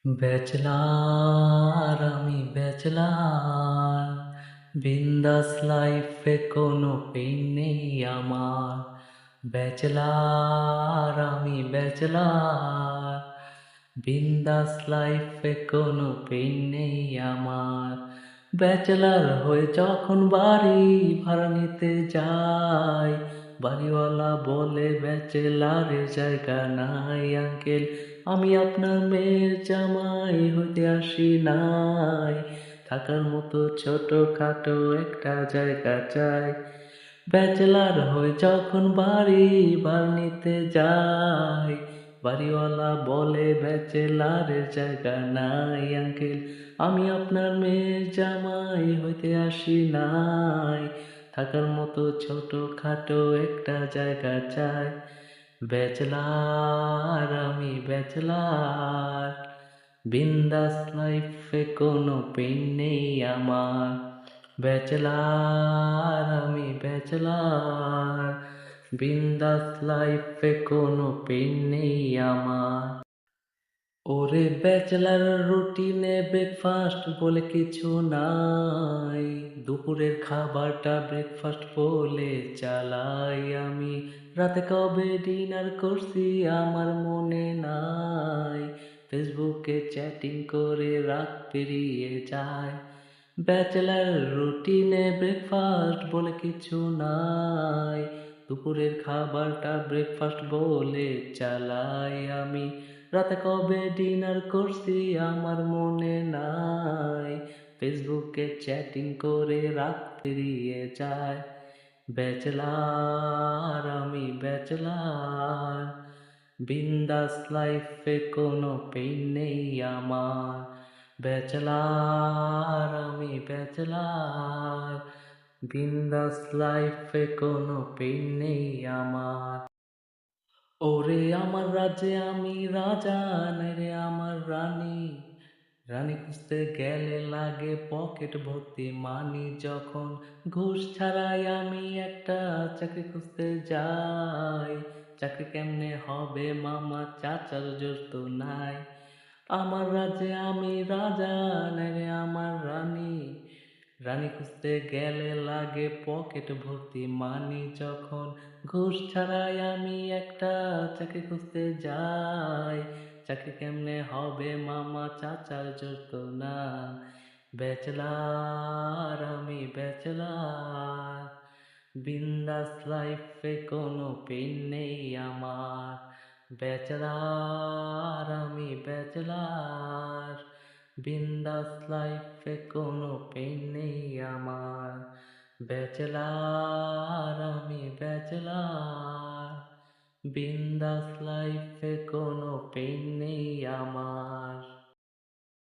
Bachelor আমি bachelor, বিন্দাস লাইফে কোনো পেইন নেই আমার। ব্যাচেলার আমি ব্যাচেলার, বিন্দাস লাইফে কোনো পেইন নেই আমার। ব্যাচেলার হয়ে যখন বাড়ি ভাড়া নিতে যাই, বাড়িওয়ালা বলে ব্যাচেলারের জায়গা নাই। আঙ্কেল, আমি আপনার মেয়ের জামাই হইতে আসি নাই, থাকার মতো ছোট খাটো একটা জায়গা চাই। ব্যাচেলার হয়ে যখন বাড়ি ভাড়া নিতে যাই, বাড়িওয়ালা বলে ব্যাচেলারের জায়গা নাই। আঙ্কেল, আমি আপনার মেয়ের জামাই হইতে আসি নাই, থাকার মতো ছোট খাটো একটা জায়গা চাই। ব্যাচেলার আমি ব্যাচেলার, বিন্দাস লাইফে কোনো পেইন নেই আমার। ব্যাচেলার আমি ব্যাচেলার, বিন্দাস লাইফে কোনো পেইন নেই আমার। ওরে ব্যাচেলার রুটিনে ব্রেকফাস্ট বলে কিছু নাই, দুপুরের খাবারটা ব্রেকফাস্ট বলে চালাই আমি। রাতে কবে ডিনার করছি আমার মনে নাই, ফেসবুকে চ্যাটিং করে রাত পেরিয়ে যায়। ব্যাচেলার রুটিনে ব্রেকফাস্ট বলে কিছু নাই, দুপুরের খাবারটা ব্রেকফাস্ট বলে চালাই আমি। রাতে কবে ডিনার করছি আমার মনে নাই, ফেসবুকে চ্যাটিং করে রাত পেরিয়ে যায়। ব্যাচেলার আমি ব্যাচেলার, বিন্দাস লাইফে কোনো পেইন নেই আমার। ব্যাচেলার আমি ব্যাচেলার, বিন্দাস লাইফে কোনো পেইন নেই আমার। ওরে আমার রাজ্যে আমি রাজা, নাই রে আমার রানী। রানী খুঁজতে গেলে লাগে পকেট ভর্তি মানি, যখন ঘুষ ছাড়াই আমি একটা চাকরি খুঁজতে যাই। চাকরি কেমনে হবে মামা, চাচার জোর তো নাই। আমার রাজ্যে আমি রাজা, নাই রে আমার রানী। রানী খুঁজতে গেলে লাগে পকেট ভর্তি মানি, যখন ঘুষ ছাড়াই আমি একটা চাকরি খুঁজতে যাই। চাকরি কেমনে হবে মামা, চাচার জোর তো না। ব্যাচেলার আমি ব্যাচেলার, বিন্দাস লাইফে কোনো পেইন নেই আমার। ব্যাচেলার আমি ব্যাচেলার, বিন্দাস লাইফে কোনো পেইন নেই আমার। ব্যাচেলার আমি ব্যাচেলার, বিন্দাস লাইফে কোনো পেইন নেই আমার।